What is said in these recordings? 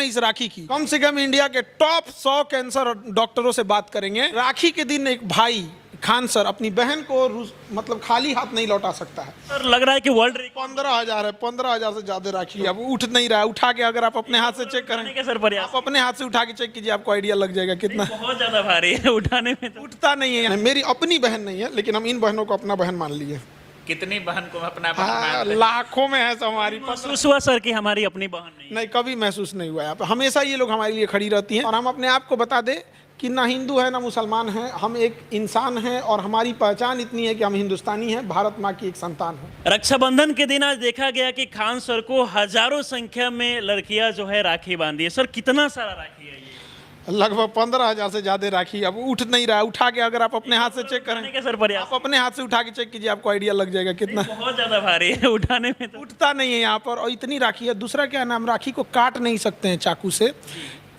इस राखी की, कम से कम इंडिया के टॉप 100 कैंसर डॉक्टरों से बात करेंगे। राखी के दिन एक भाई खान सर अपनी बहन को मतलब खाली हाथ नहीं लौटा सकता है। सर लग रहा है कि वर्ल्ड 15,000 है, 15,000 से ज्यादा राखी है। अब उठ नहीं रहा है, उठा के अगर आप अपने हाथ से चेक करें, के सर प्रयास आप अपने हाथ से उठा के चेक कीजिए, आपको आइडिया लग जाएगा कितना बहुत ज्यादा भारी है उठाने में तो। उठता नहीं है। मेरी अपनी बहन नहीं है, लेकिन हम इन बहनों को अपना बहन मान लिए। कितनी बहन को अपना बहन हाँ, मानते हैं? लाखों में है हमारी। महसूस हुआ सर कि हमारी अपनी बहन नहीं नहीं, कभी महसूस नहीं हुआ है। हमेशा ये लोग हमारे लिए खड़ी रहती हैं। और हम अपने आप को बता दें कि ना हिंदू है ना मुसलमान है, हम एक इंसान हैं और हमारी पहचान इतनी है कि हम हिंदुस्तानी हैं, भारत माँ की एक संतान है। रक्षाबंधन के दिन आज देखा गया कि खान सर को हजारों संख्या में लड़कियां जो है राखी बांधी है। सर कितना सारा राखी है ये? लगभग 15,000 से ज्यादा राखी। अब उठ नहीं रहा है, उठा के अगर आप अपने हाथ से चेक करें, के सर प्रयास आप अपने हाथ से उठा के चेक कीजिए, आपको आइडिया लग जाएगा कितना बहुत ज्यादा भारी है उठाने में तो। उठता नहीं है यहाँ पर। और इतनी राखी है। दूसरा क्या है ना, हम राखी को काट नहीं सकते हैं चाकू से,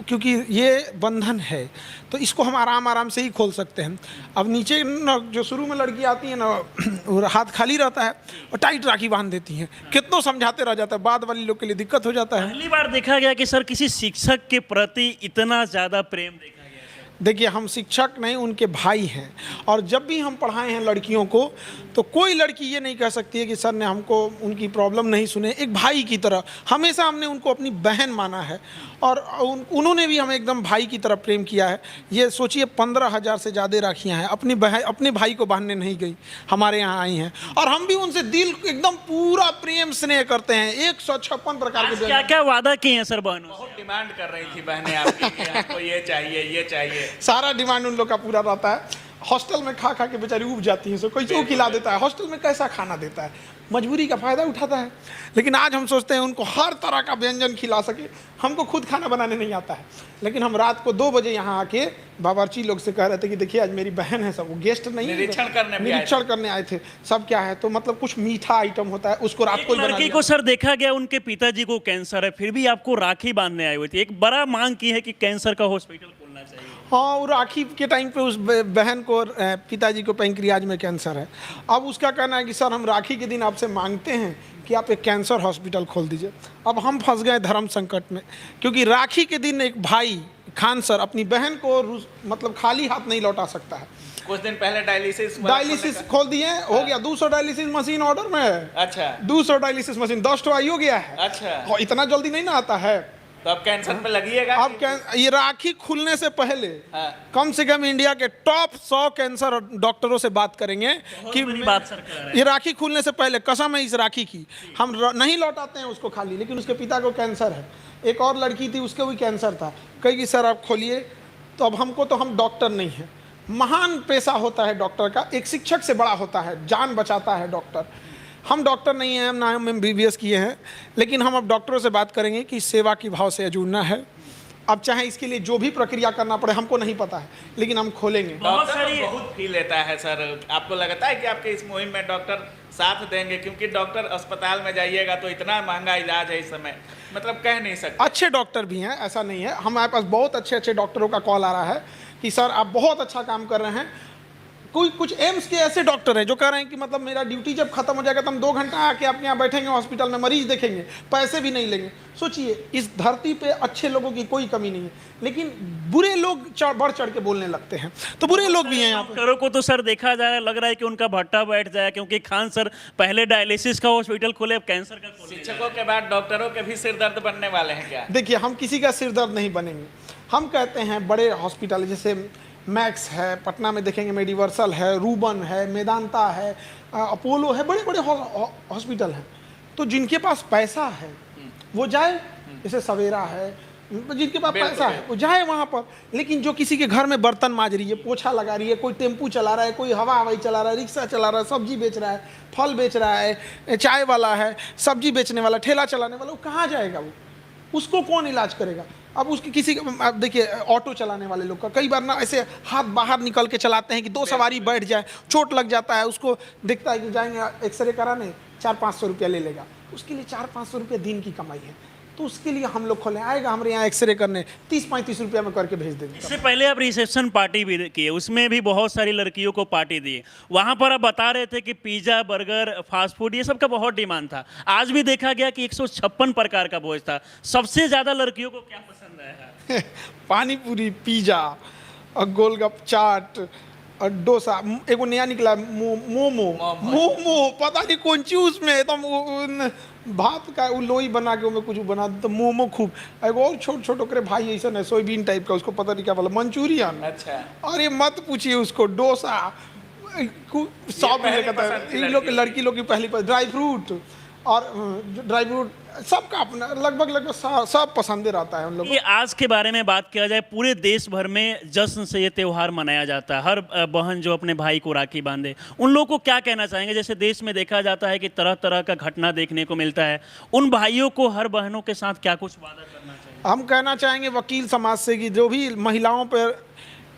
क्योंकि ये बंधन है, तो इसको हम आराम आराम से ही खोल सकते हैं। अब नीचे न जो शुरू में लड़की आती है ना, हाथ खाली रहता है और टाइट राखी बांध देती हैं। कितनों समझाते रह जाता है, बाद वाली लोग के लिए दिक्कत हो जाता है। पहली बार देखा गया कि सर किसी शिक्षक के प्रति इतना ज्यादा प्रेम देखा गया। देखिए, हम शिक्षक नहीं, उनके भाई हैं। और जब भी हम पढ़ाए हैं लड़कियों को, तो कोई लड़की ये नहीं कह सकती है कि सर ने हमको उनकी प्रॉब्लम नहीं सुने। एक भाई की तरह हमेशा हमने उनको अपनी बहन माना है और उन्होंने भी हमें एकदम भाई की तरह प्रेम किया है। ये सोचिए, 15,000 से ज़्यादा राखियाँ हैं। अपने भाई को बांधने नहीं गई, हमारे यहाँ आई हैं। और हम भी उनसे दिल एकदम पूरा प्रेम स्नेह करते हैं। 156 प्रकार के क्या क्या वादा किए हैं सर बहनों से? बहुत डिमांड कर रही थी बहनें आपकी कि हमको ये चाहिए, ये चाहिए। सारा डिमांड उन लोग का पूरा रहता है। हॉस्टल में खा खा के बेचारी उब जाती हैं, सो कोई क्यों खिला देता है, हॉस्टल में कैसा खाना देता है, मजबूरी का फायदा उठाता है। लेकिन आज हम सोचते हैं उनको हर तरह का व्यंजन खिला सके। हमको खुद खाना बनाने नहीं आता है, लेकिन हम रात को 2 बजे यहाँ आके बावर्ची लोग से कह रहे थे कि देखिए आज मेरी बहन है, सब वो गेस्ट नहीं, निरीक्षण करने आए थे। सब क्या है, तो मतलब कुछ मीठा आइटम होता है, उसको रात को लड़की को सर देखा गया उनके पिताजी को कैंसर है, फिर भी आपको राखी बांधने आई हुई थी। एक बड़ा मांग की है कि कैंसर का हॉस्पिटल खोलना चाहिए। हाँ, और राखी के टाइम पे उस बहन को, पिताजी को पैंक्रियाज में कैंसर है। अब उसका कहना है कि सर हम राखी के दिन आपसे मांगते हैं कि आप एक कैंसर हॉस्पिटल खोल दीजिए। अब हम फंस गए धर्म संकट में, क्योंकि राखी के दिन एक भाई खान सर अपनी बहन को मतलब खाली हाथ नहीं लौटा सकता है। कुछ दिन पहले डायलिसिस खोल दिए, हो गया। 200 डायलिसिस मशीन ऑर्डर में है। अच्छा, 200 डायलिसिस मशीन 10 तो आई हो गया है। अच्छा, और इतना जल्दी नहीं ना आता है। तो अब कैंसर पे लगिएगा। अब ये राखी खुलने से पहले कम से कम इंडिया के टॉप 100 कैंसर डॉक्टरों से बात करेंगे कि बात सर कर रहे हैं। ये राखी खुलने से पहले, कसम है इस राखी की, हम नहीं लौटाते हैं उसको खाली। लेकिन उसके पिता को कैंसर है, एक और लड़की थी उसको भी कैंसर था। कहेगी सर आप खोलिए, तो अब हमको, तो हम डॉक्टर नहीं हैं। महान पेशा होता है डॉक्टर का, एक शिक्षक से बड़ा होता है, जान बचाता है डॉक्टर। हम डॉक्टर नहीं हैं, ना हम MBBS किए हैं, लेकिन हम अब डॉक्टरों से बात करेंगे कि सेवा की भाव से जुड़ना है। अब चाहे इसके लिए जो भी प्रक्रिया करना पड़े, हमको नहीं पता है, लेकिन हम खोलेंगे। बहुत फील लेता है सर। आपको लगता है कि आपके इस मुहिम में डॉक्टर साथ देंगे? क्योंकि डॉक्टर अस्पताल में जाइएगा तो इतना महंगा इलाज है इस समय, मतलब कह नहीं सकते। अच्छे डॉक्टर भी हैं, ऐसा नहीं है। हमारे पास बहुत अच्छे अच्छे डॉक्टरों का कॉल आ रहा है कि सर आप बहुत अच्छा काम कर रहे हैं। कुछ एम्स के ऐसे डॉक्टर हैं जो कह रहे हैं कि मतलब मेरा ड्यूटी जब खत्म हो जाएगा तो हम 2 घंटा आके आपके यहाँ बैठेंगे हॉस्पिटल में, मरीज देखेंगे, पैसे भी नहीं लेंगे। सोचिए, इस धरती पे अच्छे लोगों की कोई कमी नहीं है, लेकिन बुरे लोग बढ़ चढ़ के बोलने लगते हैं। तो बुरे लोग भी हैं यहाँ पे। डॉक्टरों को तो सर देखा जाए, लग रहा है कि उनका भट्टा बैठ जाए, क्योंकि खान सर पहले डायलिसिस का हॉस्पिटल खोले, अब कैंसर का खोले। शिक्षकों के बाद डॉक्टरों के भी सिर दर्द बनने वाले हैं क्या? देखिए, हम किसी का सिर दर्द नहीं बनेंगे। हम कहते हैं बड़े हॉस्पिटल जैसे मैक्स है, पटना में देखेंगे मेडिवर्सल है, रूबन है, मेदांता है, अपोलो है, बड़े बड़े हॉस्पिटल हैं। तो जिनके पास पैसा है वो जाए, जैसे सवेरा है, जिनके पास पैसा है वो जाए वहाँ पर। लेकिन जो किसी के घर में बर्तन मांज रही है, पोछा लगा रही है, कोई टेम्पू चला रहा है, कोई हवाई चला रहा है, रिक्शा चला रहा है, सब्जी बेच रहा है, फल बेच रहा है, चाय वाला है, सब्जी बेचने वाला, ठेला चलाने वाला, वो कहाँ जाएगा? वो उसको कौन इलाज करेगा? अब उसकी किसी, अब देखिए ऑटो चलाने वाले लोग का कई बार ना ऐसे हाथ बाहर निकल के चलाते हैं कि 2 सवारी बैठ जाए, चोट लग जाता है। उसको दिखता है कि जाएंगे एक्सरे कराने, 400-500 रुपया ले लेगा। उसके लिए 400-500 रुपया दिन की कमाई है। तो उसके लिए हम लोग खोले, आएगा हमारे यहाँ एक्सरे करने, 30-35 रुपया में करके भेज देंगे। इससे पहले आप रिसेप्शन पार्टी भी किए, उसमें भी बहुत सारी लड़कियों को पार्टी दी। वहाँ पर आप बता रहे थे कि पिज़्ज़ा, बर्गर, फास्ट फूड ये सब का बहुत डिमांड था। आज भी देखा गया कि 156 प्रकार का भोज था। सबसे ज़्यादा लड़कियों को क्या पसंद आया? पानी पूरी, पिज़्ज़ा और गोलगप्प, चाट और डोसा, एगो नया निकला है, मोमो, पता नहीं कौन सी उसमें एकदम भात का वो लोई बना के उसमें कुछ बना तो मोमो खूब। एगो और छोट छोट ओकरे भाई ऐसा है सोयाबीन टाइप का, उसको पता नहीं क्या बोला, मंचूरियन। अच्छा। और ये मत पूछिए उसको, डोसा सब पहली कहता है पसंद की इन लोग लड़की लड़की लोग की पहली ड्राई फ्रूट, और ड्राई फ्रूट सबका अपना लगभग सब पसंदे रहता है उन लोग। ये आज के बारे में बात किया जाए, पूरे देश भर में जश्न से ये त्यौहार मनाया जाता है। हर बहन जो अपने भाई को राखी बांधे, उन लोगों को क्या कहना चाहेंगे? जैसे देश में देखा जाता है कि तरह तरह का घटना देखने को मिलता है, उन भाइयों को हर बहनों के साथ क्या कुछ वादा करना चाहिए? हम कहना चाहेंगे वकील समाज से कि जो भी महिलाओं पर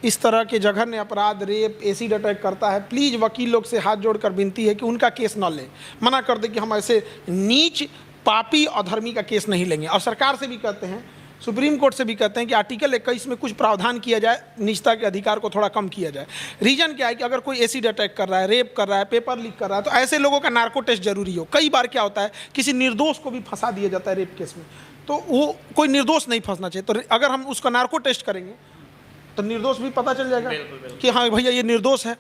इस तरह के जघन्य अपराध, रेप, एसिड अटैक करता है, प्लीज़ वकील लोग से हाथ जोड़कर विनती है कि उनका केस न लें, मना कर दे कि हम ऐसे नीच, पापी, अधर्मी का केस नहीं लेंगे। और सरकार से भी कहते हैं, सुप्रीम कोर्ट से भी कहते हैं कि आर्टिकल 21 में कुछ प्रावधान किया जाए, निजता के अधिकार को थोड़ा कम किया जाए। रीजन क्या है कि अगर कोई एसिड अटैक कर रहा है, रेप कर रहा है, पेपर लीक कर रहा है, तो ऐसे लोगों का नार्को टेस्ट जरूरी हो। कई बार क्या होता है, किसी निर्दोष को भी फंसा दिया जाता है रेप केस में, तो वो कोई निर्दोष नहीं फंसना चाहिए। तो अगर हम उसका नार्को टेस्ट करेंगे तो निर्दोष भी पता चल जाएगा कि हाँ भैया ये निर्दोष है,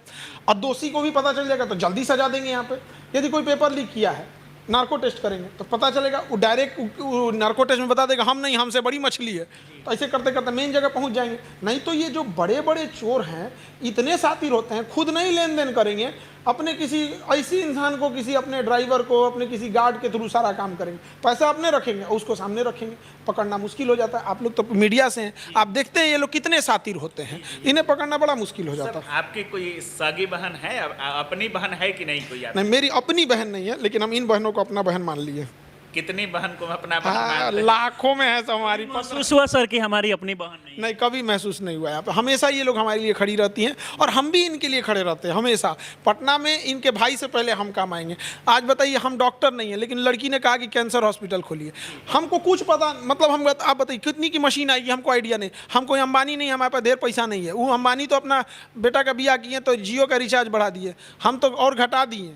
और दोषी को भी पता चल जाएगा तो जल्दी सजा देंगे। यहाँ पे यदि कोई पेपर लीक किया है, नार्को टेस्ट करेंगे तो पता चलेगा, वो डायरेक्ट नार्को टेस्ट में बता देगा हम नहीं, हमसे बड़ी मछली है। तो ऐसे करते करते मेन जगह पहुंच जाएंगे। नहीं तो ये जो बड़े बड़े चोर हैं इतने शातिर होते हैं, खुद नहीं लेन देन करेंगे, अपने किसी ऐसी इंसान को, किसी अपने ड्राइवर को, अपने किसी गार्ड के थ्रू सारा काम करेंगे, पैसा अपने रखेंगे और उसको सामने रखेंगे, पकड़ना मुश्किल हो जाता है। आप लोग तो मीडिया से हैं, आप देखते हैं ये लोग कितने शातिर होते हैं, इन्हें पकड़ना बड़ा मुश्किल हो जाता है। आपकी कोई सगी बहन है, अपनी बहन है कि नहीं कोई आपकी? नहीं, मेरी अपनी बहन नहीं है, लेकिन हम इन बहनों को अपना बहन मान लिए। कितनी बहन को अपना बहन हाँ, मानते हैं? लाखों में है हमारी। महसूस हुआ सर कि हमारी अपनी बहन नहीं? नहीं, कभी महसूस नहीं हुआ है। हमेशा ये लोग हमारे लिए खड़ी रहती हैं और हम भी इनके लिए खड़े रहते हैं हमेशा। पटना में इनके भाई से पहले हम काम आएंगे। आज बताइए, हम डॉक्टर नहीं है, लेकिन लड़की ने कहा कि कैंसर हॉस्पिटल खोलिए, हमको कुछ पता, मतलब हम, आप बताइए कितनी की मशीन आएगी, हमको आइडिया नहीं। हम कोई अंबानी नहीं, हमारे पास ढेर पैसा नहीं है। वो अंबानी तो अपना बेटा का बियाह किए तो जियो का रिचार्ज बढ़ा दिए, हम तो और घटा दिए।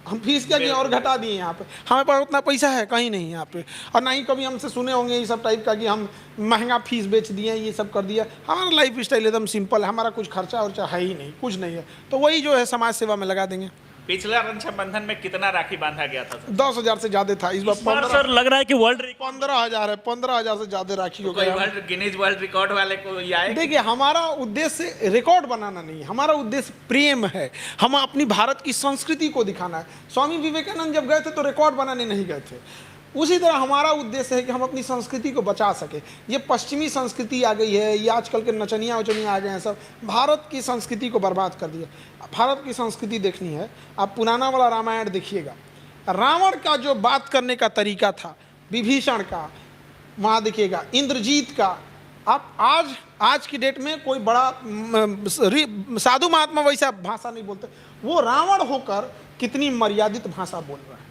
हम फीस क्या किए और घटा दिए। यहाँ पे हमारे पास उतना पैसा है कहीं नहीं यहाँ पे, और ना ही कभी हमसे सुने होंगे ये सब टाइप का कि हम महंगा फीस बेच दिए, ये सब कर दिया। हमारा लाइफ स्टाइल एकदम सिंपल है, हमारा कुछ खर्चा वर्चा है ही नहीं, कुछ नहीं है। तो वही जो है समाज सेवा में लगा देंगे। पिछला रक्षाबंधन में कितना राखी बांधा गया था? 10,000 से ज्यादा था। इस बार सर लग रहा है कि वर्ल्ड 15,000 है, 15,000 से ज्यादा राखी हो कोई गया। गिनीज वर्ल्ड रिकॉर्ड वाले को ये आए? देखिए, हमारा उद्देश्य रिकॉर्ड बनाना नहीं है, हमारा उद्देश्य प्रेम है। हम अपनी भारत की संस्कृति को दिखाना है। स्वामी विवेकानंद जब गए थे तो रिकॉर्ड बनाने नहीं गए थे। उसी तरह हमारा उद्देश्य है कि हम अपनी संस्कृति को बचा सके। ये पश्चिमी संस्कृति आ गई है, ये आजकल के नचनिया उचनिया आ गए हैं, सब भारत की संस्कृति को बर्बाद कर दिया। भारत की संस्कृति देखनी है, आप पुराना वाला रामायण देखिएगा। रावण का जो बात करने का तरीका था, विभीषण का, वहाँ देखिएगा इंद्रजीत का। आप आज की डेट में कोई बड़ा साधु महात्मा वैसा भाषा नहीं बोलते, वो रावण होकर कितनी मर्यादित भाषा बोल रहा है।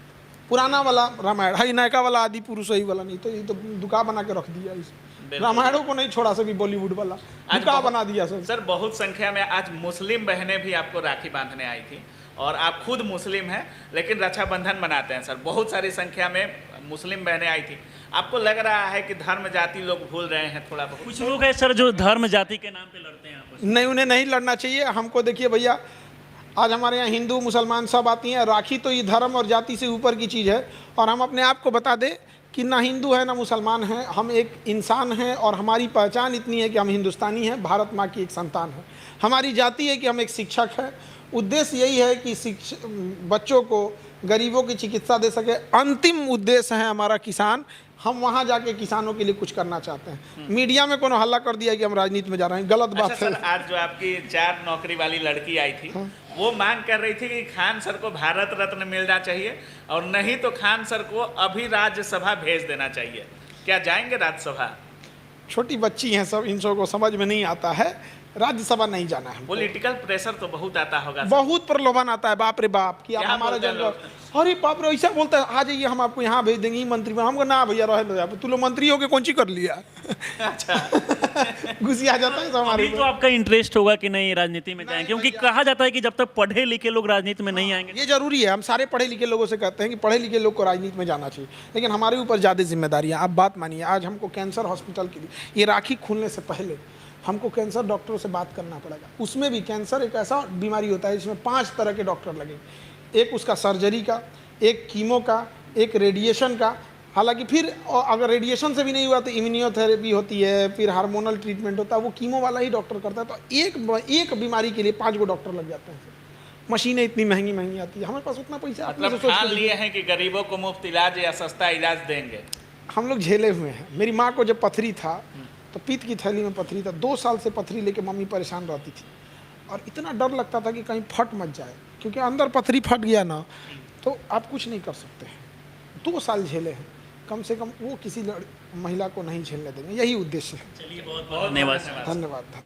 पुराना वाला रामायण है, नयका वाला आदि पुरुष ही वाला नहीं, तो ये तो दुका बना के रख दिया इस रामायणों को नहीं छोड़ा, सभी बॉलीवुड वाला दुका बना दिया सब। सर बहुत संख्या में आज मुस्लिम बहनें भी आपको राखी बांधने आई थी, और आप खुद मुस्लिम हैं लेकिन रक्षाबंधन मनाते हैं। सर बहुत सारी संख्या में मुस्लिम बहनें आई थी। आपको लग रहा है कि धर्म जाति लोग भूल रहे हैं थोड़ा बहुत? कुछ लोग हैं सर जो धर्म जाति के नाम पे लड़ते हैं आपस में। नहीं, उन्हें नहीं लड़ना चाहिए। हमको देखिए भैया, आज हमारे यहाँ हिंदू मुसलमान सब आती हैं। राखी तो ये धर्म और जाति से ऊपर की चीज़ है, और हम अपने आप को बता दें कि ना हिंदू है ना मुसलमान है, हम एक इंसान हैं, और हमारी पहचान इतनी है कि हम हिंदुस्तानी हैं, भारत माँ की एक संतान है। हमारी जाति है कि हम एक शिक्षक हैं। उद्देश्य यही है कि बच्चों को, गरीबों की चिकित्सा दे सके। अंतिम उद्देश्य है हमारा किसान। हम वहाँ जाके किसानों के लिए कुछ करना चाहते हैं। मीडिया में कोनो हल्ला कर दिया कि हम राजनीति में जा रहे हैं, गलत बात है। सर आज जो आपकी 4 नौकरी वाली लड़की आई थी, वो मांग कर रही थी कि खान सर को भारत रत्न मिलना चाहिए, और नहीं तो खान सर को अभी राज्यसभा भेज देना चाहिए। क्या जाएंगे राज्यसभा? छोटी बच्ची हैं सब, इन सबको समझ में नहीं आता है। राज्यसभा नहीं जाना है। पॉलिटिकल प्रेशर तो बहुत आता होगा सर। बहुत प्रलोभन आता है, बाप रे बाप, कि आप क्या हमारा बोलते हैं जन, अरे बाप रे ऐसा बोलता है, आ जाइए हम आपको यहाँ भेज देंगे मंत्री में। हमको ना भैया रहे दो, तू लोग मंत्री हो के कौन सी कर लिया। अच्छा गुस्सा आ जाता है सब हमारे अभी तो आपका इंटरेस्ट होगा कि नहीं राजनीति में जाएं, क्योंकि कहा जाता है कि जब तक पढ़े लिखे लोग राजनीति में नहीं आएंगे। ये जरूरी है, हम सारे पढ़े लिखे लोगों से कहते हैं कि पढ़े लिखे लोग को राजनीति में जाना चाहिए, लेकिन हमारे ऊपर ज़्यादा जिम्मेदारियाँ। आप बात मानिए, आज हमको कैंसर हॉस्पिटल के लिए, ये राखी खुलने से पहले हमको कैंसर डॉक्टरों से बात करना पड़ेगा। उसमें भी कैंसर एक ऐसा बीमारी होता है जिसमें 5 तरह के डॉक्टर लगेंगे, एक उसका सर्जरी का, एक कीमो का, एक रेडिएशन का। हालांकि फिर अगर रेडिएशन से भी नहीं हुआ तो इम्यूनियोथेरेपी होती है, फिर हार्मोनल ट्रीटमेंट होता है, वो कीमो वाला ही डॉक्टर करता है। तो एक बीमारी के लिए 5 गो डॉक्टर लग जाते हैं। मशीनें इतनी महंगी महंगी आती है, हमारे पास उतना पैसा अपने से मतलब सोच ठान के लिए हैं कि गरीबों को मुफ्त इलाज या सस्ता इलाज देंगे। हम लोग झेले हुए हैं। मेरी माँ को जब पथरी था तो पित्त की थैली में पथरी था, 2 साल से पथरी लेके मम्मी परेशान रहती थी, और इतना डर लगता था कि कहीं फट मत जाए, क्योंकि अंदर पथरी फट गया ना तो आप कुछ नहीं कर सकते हैं। 2 साल झेले हैं, कम से कम वो किसी महिला को नहीं झेलने देंगे, यही उद्देश्य है। चलिए बहुत बहुत धन्यवाद। धन्यवाद।